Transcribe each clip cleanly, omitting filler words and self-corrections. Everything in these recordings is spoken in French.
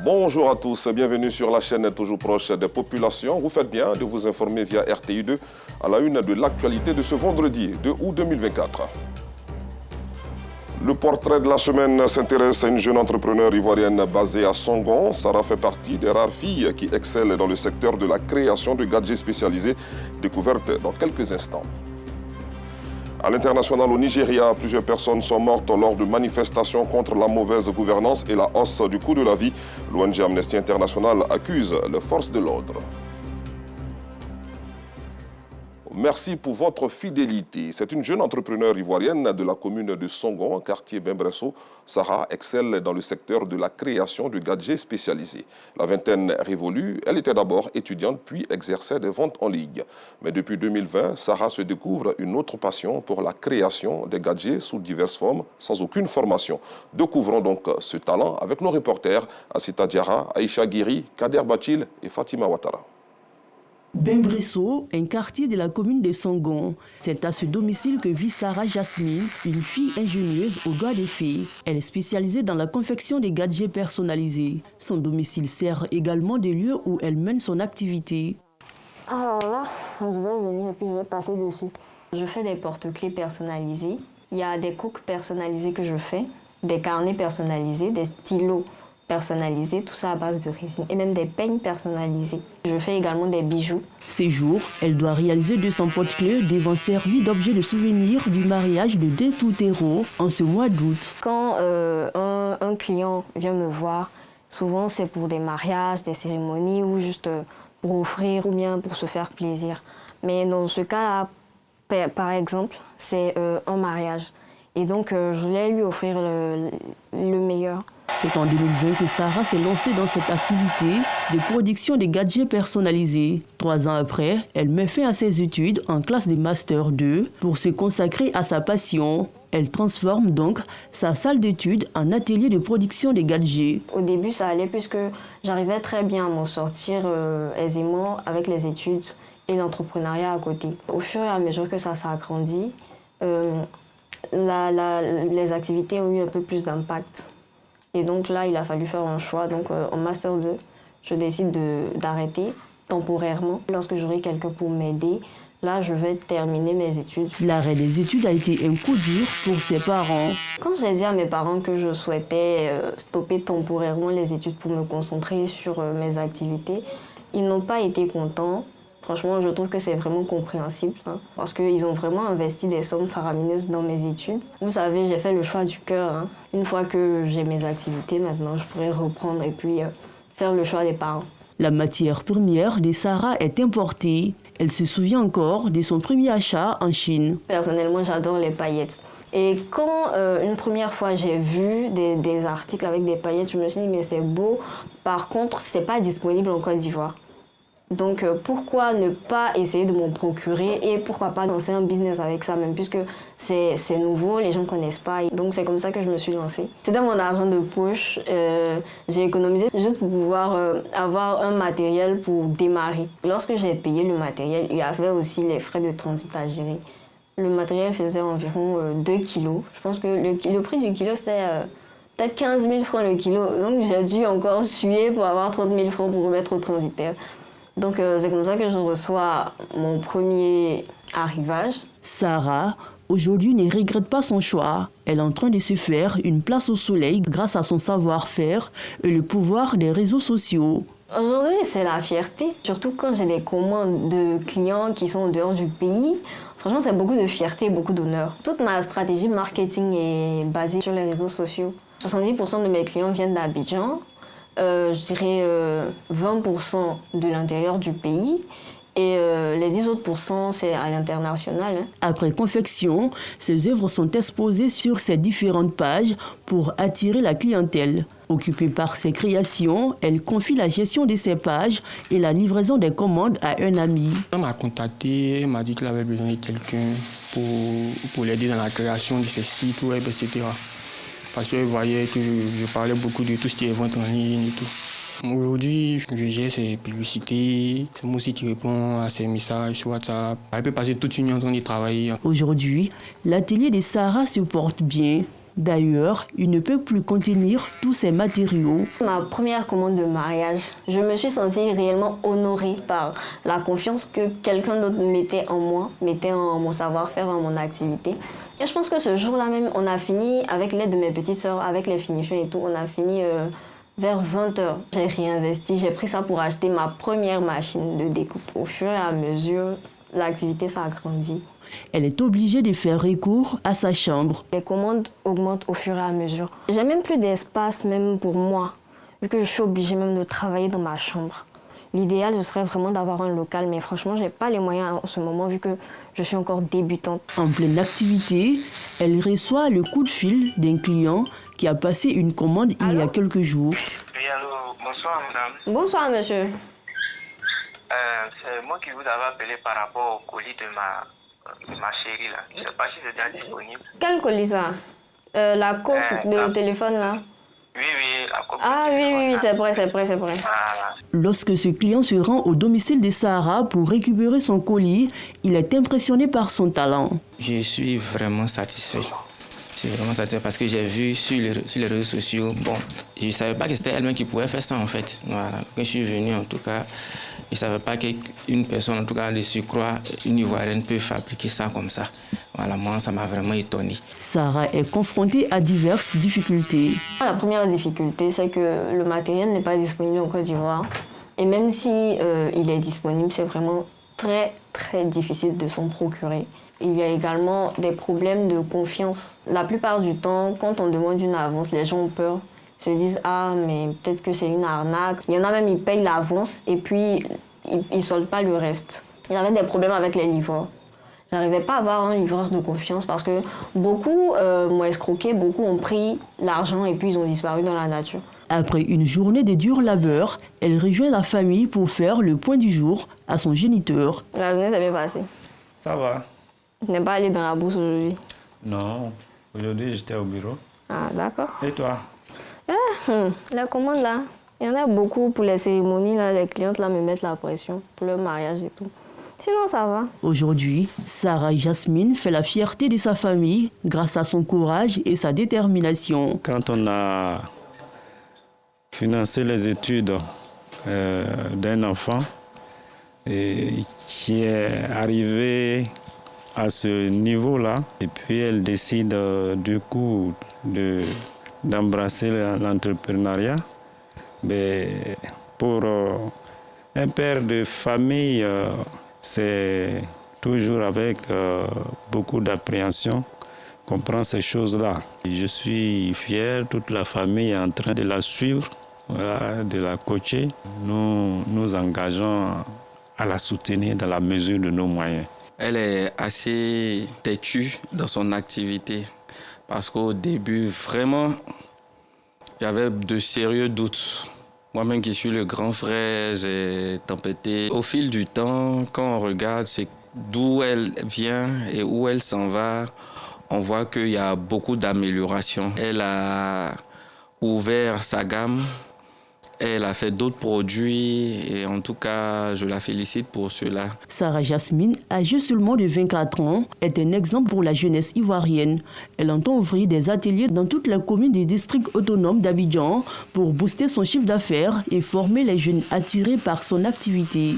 Bonjour à tous, bienvenue sur la chaîne toujours proche des populations. Vous faites bien de vous informer via RTI2 à la une de l'actualité de ce vendredi 2 août 2024. Le portrait de la semaine s'intéresse à une jeune entrepreneure ivoirienne basée à Songon. Sarah fait partie des rares filles qui excellent dans le secteur de la création de gadgets spécialisés, découverte dans quelques instants. À l'international, au Nigeria, plusieurs personnes sont mortes lors de manifestations contre la mauvaise gouvernance et la hausse du coût de la vie. L'ONG Amnesty International accuse les forces de l'ordre. Merci pour votre fidélité. C'est une jeune entrepreneure ivoirienne de la commune de Songon, quartier Bembresso. Sarah excelle dans le secteur de la création de gadgets spécialisés. La vingtaine révolue, elle était d'abord étudiante puis exerçait des ventes en ligne. Mais depuis 2020, Sarah se découvre une autre passion pour la création des gadgets sous diverses formes, sans aucune formation. Découvrons donc ce talent avec nos reporters Asita Diarra, Aïcha Guiri, Kader Bachil et Fatima Ouattara. Bembresso, un quartier de la commune de Songon. C'est à ce domicile que vit Sarah Jasmine, une fille ingénieuse aux doigts des fées. Elle est spécialisée dans la confection des gadgets personnalisés. Son domicile sert également de lieu où elle mène son activité. Alors là, je vais venir et puis je vais passer dessus. Je fais des porte-clés personnalisés. Il y a des coques personnalisées que je fais, des carnets personnalisés, des stylos personnalisés, tout ça à base de résine, et même des peignes personnalisés. Je fais également des bijoux. Ces jours, elle doit réaliser 200 porte-clés devant servir d'objet de souvenir du mariage de deux toutéraux en ce mois d'août. Quand un client vient me voir, souvent c'est pour des mariages, des cérémonies ou juste pour offrir ou bien pour se faire plaisir. Mais dans ce cas-là, par exemple, c'est un mariage. Et donc, je voulais lui offrir le meilleur. C'est en 2020 que Sarah s'est lancée dans cette activité de production de gadgets personnalisés. 3 ans après, elle met fin à ses études en classe de Master 2 pour se consacrer à sa passion. Elle transforme donc sa salle d'études en atelier de production de gadgets. Au début, ça allait puisque j'arrivais très bien à m'en sortir aisément avec les études et l'entrepreneuriat à côté. Au fur et à mesure que ça s'agrandit, les activités ont eu un peu plus d'impact. Et donc là, il a fallu faire un choix. Donc en Master 2, je décide d'arrêter temporairement. Lorsque j'aurai quelqu'un pour m'aider, là, je vais terminer mes études. L'arrêt des études a été un coup dur pour ses parents. Quand j'ai dit à mes parents que je souhaitais stopper temporairement les études pour me concentrer sur mes activités, ils n'ont pas été contents. Franchement, je trouve que c'est vraiment compréhensible parce qu'ils ont vraiment investi des sommes faramineuses dans mes études. Vous savez, j'ai fait le choix du cœur. Une fois que j'ai mes activités, maintenant, je pourrais reprendre et puis faire le choix des parents. La matière première de Sarah est importée. Elle se souvient encore de son premier achat en Chine. Personnellement, j'adore les paillettes. Et quand une première fois j'ai vu des articles avec des paillettes, je me suis dit mais c'est beau. Par contre, c'est pas disponible en Côte d'Ivoire. Donc pourquoi ne pas essayer de m'en procurer et pourquoi pas lancer un business avec ça même puisque c'est nouveau, les gens ne connaissent pas. Donc c'est comme ça que je me suis lancée. C'est dans mon argent de poche, j'ai économisé juste pour pouvoir avoir un matériel pour démarrer. Lorsque j'ai payé le matériel, il y avait aussi les frais de transit à gérer. Le matériel faisait environ 2 kilos. Je pense que le prix du kilo c'est peut-être 15 000 francs le kilo. Donc j'ai dû encore suer pour avoir 30 000 francs pour remettre au transitaire. Donc c'est comme ça que je reçois mon premier arrivage. Sarah, aujourd'hui, ne regrette pas son choix. Elle est en train de se faire une place au soleil grâce à son savoir-faire et le pouvoir des réseaux sociaux. Aujourd'hui, c'est la fierté, surtout quand j'ai des commandes de clients qui sont en dehors du pays. Franchement, c'est beaucoup de fierté et beaucoup d'honneur. Toute ma stratégie marketing est basée sur les réseaux sociaux. 70% de mes clients viennent d'Abidjan. Je dirais 20% de l'intérieur du pays et les 10 autres %, c'est à l'international. Après confection, ses œuvres sont exposées sur ses différentes pages pour attirer la clientèle. Occupée par ses créations, elle confie la gestion de ses pages et la livraison des commandes à un ami. On m'a contacté, il m'a dit qu'il avait besoin de quelqu'un pour l'aider dans la création de ses sites web, etc. Parce qu'il voyait que je parlais beaucoup de tout ce qui est vente en ligne et tout. Aujourd'hui, je gère ses publicités, c'est moi aussi qui réponds à ses messages sur WhatsApp. Elle peut passer toute une nuit en train de travailler. Aujourd'hui, l'atelier de Sarah se porte bien. D'ailleurs, il ne peut plus contenir tous ces matériaux. Ma première commande de mariage, je me suis sentie réellement honorée par la confiance que quelqu'un d'autre mettait en moi, mettait en mon savoir-faire, en mon activité. Et je pense que ce jour-là même, on a fini, avec l'aide de mes petites sœurs, avec les finitions et tout, on a fini vers 20h. J'ai réinvesti, j'ai pris ça pour acheter ma première machine de découpe. Au fur et à mesure, l'activité s'est agrandie. Elle est obligée de faire recours à sa chambre. Les commandes augmentent au fur et à mesure. J'ai même plus d'espace même pour moi, vu que je suis obligée même de travailler dans ma chambre. L'idéal, ce serait vraiment d'avoir un local, mais franchement, je n'ai pas les moyens en ce moment, vu que je suis encore débutante. En pleine activité, elle reçoit le coup de fil d'un client qui a passé une commande il y a quelques jours. Oui, allô, bonsoir madame. Bonsoir monsieur. C'est moi qui vous avais appelé par rapport au colis de ma chérie là. Je ne sais pas si c'est déjà disponible. Quel colis ça? La coupe de téléphone là? Oui, la coupe. Ah oui, c'est vrai. Voilà. Lorsque ce client se rend au domicile de Sarah pour récupérer son colis, il est impressionné par son talent. Je suis vraiment satisfait. Je suis vraiment satisfait parce que j'ai vu sur les réseaux sociaux, bon, je ne savais pas que c'était elle-même qui pouvait faire ça en fait. Voilà. Quand je suis venu en tout cas, je ne savais pas qu'une personne, en tout cas de surcroît, une Ivoirienne peut fabriquer ça comme ça. Voilà, moi ça m'a vraiment étonné. Sarah est confrontée à diverses difficultés. La première difficulté, c'est que le matériel n'est pas disponible en Côte d'Ivoire. Et même si il est disponible, c'est vraiment très difficile de s'en procurer. Il y a également des problèmes de confiance. La plupart du temps, quand on demande une avance, les gens ont peur. Se disent « Ah, mais peut-être que c'est une arnaque ». Il y en a même, ils payent l'avance et puis ils ne soldent pas le reste. J'avais des problèmes avec les livreurs. Je n'arrivais pas à avoir un livreur de confiance parce que beaucoup m'ont escroqué, beaucoup ont pris l'argent et puis ils ont disparu dans la nature. Après une journée de dur labeur, elle rejoint la famille pour faire le point du jour à son géniteur. La journée s'est bien passée. Ça va? Je n'ai pas allé dans la bourse aujourd'hui. Non, aujourd'hui j'étais au bureau. Ah, d'accord. Et toi? La commande là, il y en a beaucoup pour les cérémonies, là, les clientes là me mettent la pression pour leur mariage et tout. Sinon ça va. Aujourd'hui, Sarah Jasmine fait la fierté de sa famille grâce à son courage et sa détermination. Quand on a financé les études d'un enfant qui est arrivé à ce niveau-là, et puis elle décide du coup d'embrasser l'entrepreneuriat. Mais pour un père de famille, c'est toujours avec beaucoup d'appréhension qu'on prend ces choses-là. Je suis fier, toute la famille est en train de la suivre, voilà, de la coacher. Nous nous engageons à la soutenir dans la mesure de nos moyens. Elle est assez têtue dans son activité parce qu'au début, vraiment, il y avait de sérieux doutes. Moi-même qui suis le grand frère, j'ai tempêté. Au fil du temps, quand on regarde d'où elle vient et où elle s'en va, on voit qu'il y a beaucoup d'améliorations. Elle a ouvert sa gamme, elle a fait d'autres produits et en tout cas, je la félicite pour cela. Sarah Jasmine, âgée seulement de 24 ans, est un exemple pour la jeunesse ivoirienne. Elle entend ouvrir des ateliers dans toutes les communes du district autonome d'Abidjan pour booster son chiffre d'affaires et former les jeunes attirés par son activité.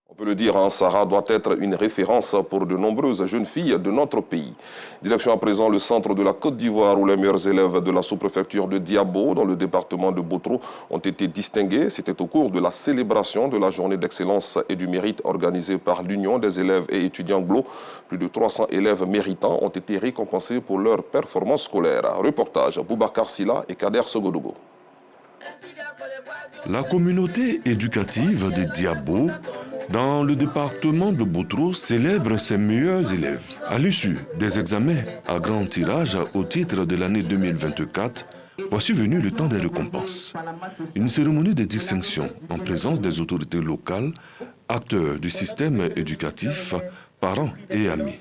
On peut le dire, Sarah doit être une référence pour de nombreuses jeunes filles de notre pays. Direction à présent le centre de la Côte d'Ivoire où les meilleurs élèves de la sous-préfecture de Diabo, dans le département de Botro, ont été distingués. C'était au cours de la célébration de la journée d'excellence et du mérite organisée par l'Union des élèves et étudiants GLO. Plus de 300 élèves méritants ont été récompensés pour leur performance scolaire. Reportage Boubacar Silla et Kader Sogodogo. La communauté éducative de Diabo, dans le département de Botro, célèbre ses meilleurs élèves. À l'issue des examens à grand tirage au titre de l'année 2024, voici venu le temps des récompenses. Une cérémonie de distinction en présence des autorités locales, acteurs du système éducatif, parents et amis.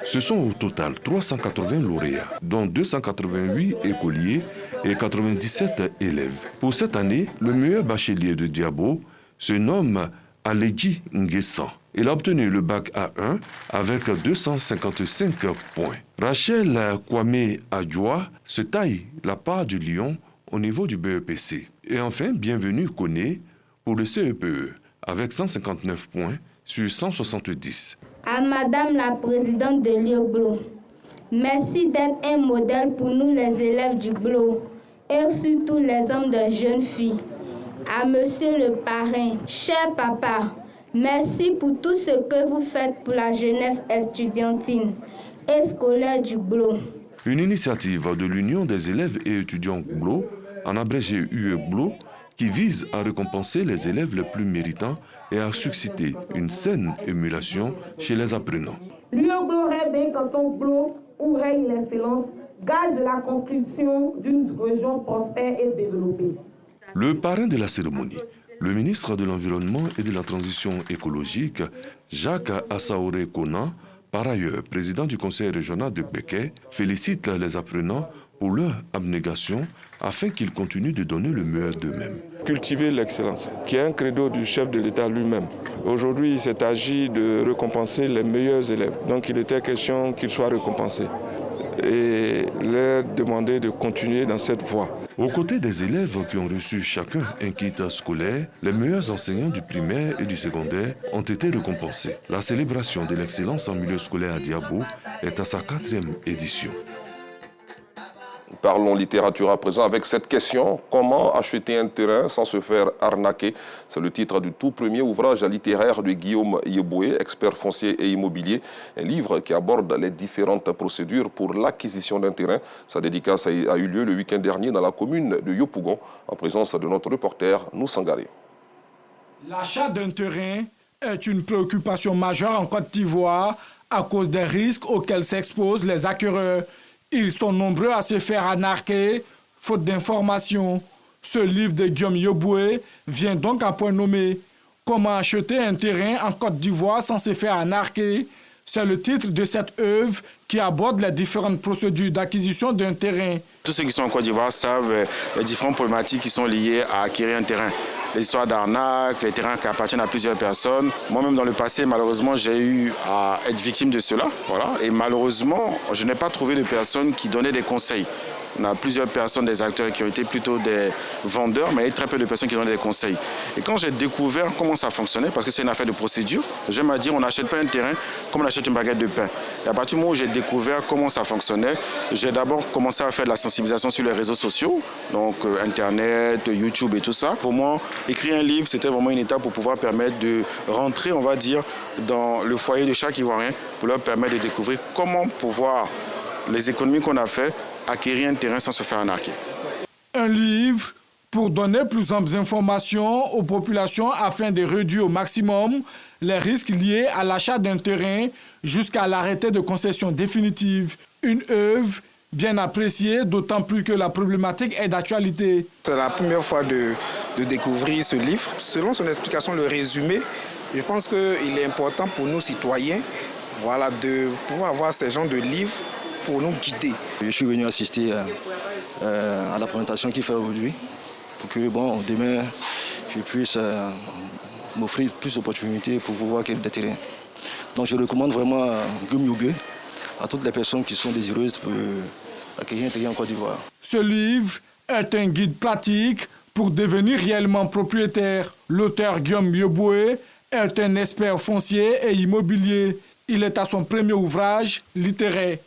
Ce sont au total 380 lauréats, dont 288 écoliers et 97 élèves. Pour cette année, le meilleur bachelier de Diabo se nomme Aledji Nguessan. Il a obtenu le bac A1 avec 255 points. Rachel Kwame Adjoa se taille la part du lion au niveau du BEPC. Et enfin, bienvenue Koné pour le CEPE avec 159 points sur 170. À Madame la Présidente de l'IOGLO, merci d'être un modèle pour nous les élèves du GLO et surtout les hommes de jeunes filles. À Monsieur le parrain, cher papa, merci pour tout ce que vous faites pour la jeunesse estudiantine et scolaire du GLO. Une initiative de l'Union des élèves et étudiants GLO, en abrégé UE-GLO, qui vise à récompenser les élèves les plus méritants et à susciter une saine émulation chez les apprenants. L'UE-GLO rêve d'un canton GLO où règne l'excellence, gage de la construction d'une région prospère et développée. Le parrain de la cérémonie, le ministre de l'Environnement et de la Transition écologique, Jacques Assaoré Kona, par ailleurs président du conseil régional de Békay, félicite les apprenants pour leur abnégation afin qu'ils continuent de donner le meilleur d'eux-mêmes. Cultiver l'excellence, qui est un credo du chef de l'État lui-même. Aujourd'hui, il s'est agi de récompenser les meilleurs élèves. Donc il était question qu'ils soient récompensés et leur demander de continuer dans cette voie. Aux côtés des élèves qui ont reçu chacun un kit scolaire, les meilleurs enseignants du primaire et du secondaire ont été récompensés. La célébration de l'excellence en milieu scolaire à Diabo est à sa 4e édition. Parlons littérature à présent avec cette question. Comment acheter un terrain sans se faire arnaquer? C'est le titre du tout premier ouvrage littéraire de Guillaume Yeboué, expert foncier et immobilier. Un livre qui aborde les différentes procédures pour l'acquisition d'un terrain. Sa dédicace a eu lieu le week-end dernier dans la commune de Yopougon, en présence de notre reporter Noussangari. L'achat d'un terrain est une préoccupation majeure en Côte d'Ivoire à cause des risques auxquels s'exposent les acquéreurs. Ils sont nombreux à se faire arnaquer, faute d'informations. Ce livre de Guillaume Yeboué vient donc à point nommé. Comment acheter un terrain en Côte d'Ivoire sans se faire arnaquer? C'est le titre de cette œuvre qui aborde les différentes procédures d'acquisition d'un terrain. Tous ceux qui sont en Côte d'Ivoire savent les différentes problématiques qui sont liées à acquérir un terrain. Les histoires d'arnaque, les terrains qui appartiennent à plusieurs personnes. Moi-même, dans le passé, malheureusement, j'ai eu à être victime de cela. Voilà. Et malheureusement, je n'ai pas trouvé de personnes qui donnaient des conseils. On a plusieurs personnes, des acteurs qui ont été plutôt des vendeurs, mais il y a très peu de personnes qui donnaient des conseils. Et quand j'ai découvert comment ça fonctionnait, parce que c'est une affaire de procédure, j'aime à dire on n'achète pas un terrain comme on achète une baguette de pain. Et à partir du moment où j'ai découvert comment ça fonctionnait, j'ai d'abord commencé à faire de la sensibilisation sur les réseaux sociaux, donc Internet, YouTube et tout ça. Pour moi, écrire un livre, c'était vraiment une étape pour pouvoir permettre de rentrer, on va dire, dans le foyer de chaque Ivoirien, pour leur permettre de découvrir comment pouvoir, les économies qu'on a fait, acquérir un terrain sans se faire arnaquer. Un livre pour donner plus amples informations aux populations afin de réduire au maximum les risques liés à l'achat d'un terrain jusqu'à l'arrêté de concession définitive. Une œuvre bien appréciée, d'autant plus que la problématique est d'actualité. C'est la première fois de découvrir ce livre. Selon son explication, le résumé, je pense qu'il est important pour nous citoyens, voilà, de pouvoir avoir ce genre de livres pour nous guider. Je suis venu assister à la présentation qu'il fait aujourd'hui pour que demain je puisse m'offrir plus d'opportunités pour pouvoir acquérir des terrains. Donc je recommande vraiment Guillaume Yeboué à toutes les personnes qui sont désireuses d'acquérir un terrain en Côte d'Ivoire. Ce livre est un guide pratique pour devenir réellement propriétaire. L'auteur Guillaume Yeboué est un expert foncier et immobilier. Il est à son premier ouvrage littéraire.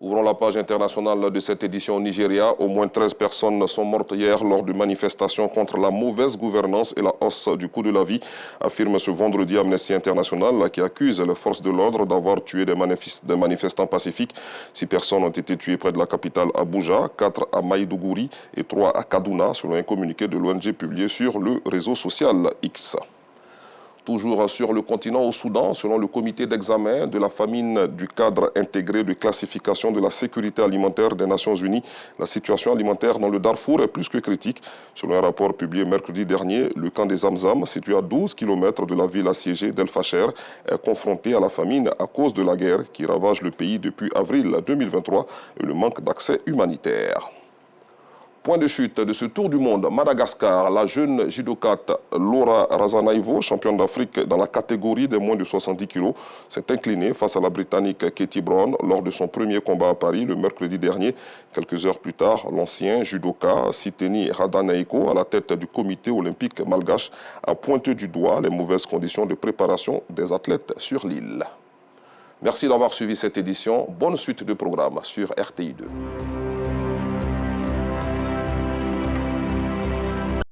Ouvrons la page internationale de cette édition au Nigeria. Au moins 13 personnes sont mortes hier lors de manifestations contre la mauvaise gouvernance et la hausse du coût de la vie, affirme ce vendredi Amnesty International, qui accuse les forces de l'ordre d'avoir tué des manifestants pacifiques. 6 personnes ont été tuées près de la capitale Abuja, 4 à Maïdougouri et 3 à Kaduna, selon un communiqué de l'ONG publié sur le réseau social X. Toujours sur le continent au Soudan, selon le comité d'examen de la famine du cadre intégré de classification de la sécurité alimentaire des Nations Unies, la situation alimentaire dans le Darfour est plus que critique. Selon un rapport publié mercredi dernier, le camp des Zamzam, situé à 12 km de la ville assiégée d'El Fasher, est confronté à la famine à cause de la guerre qui ravage le pays depuis avril 2023 et le manque d'accès humanitaire. Point de chute de ce tour du monde, Madagascar, la jeune judokate Laura Razanaïvo, championne d'Afrique dans la catégorie des moins de 70 kg, s'est inclinée face à la Britannique Katie Brown lors de son premier combat à Paris le mercredi dernier. Quelques heures plus tard, l'ancien judoka Siteni Radanaiko, à la tête du comité olympique malgache, a pointé du doigt les mauvaises conditions de préparation des athlètes sur l'île. Merci d'avoir suivi cette édition. Bonne suite de programme sur RTI2.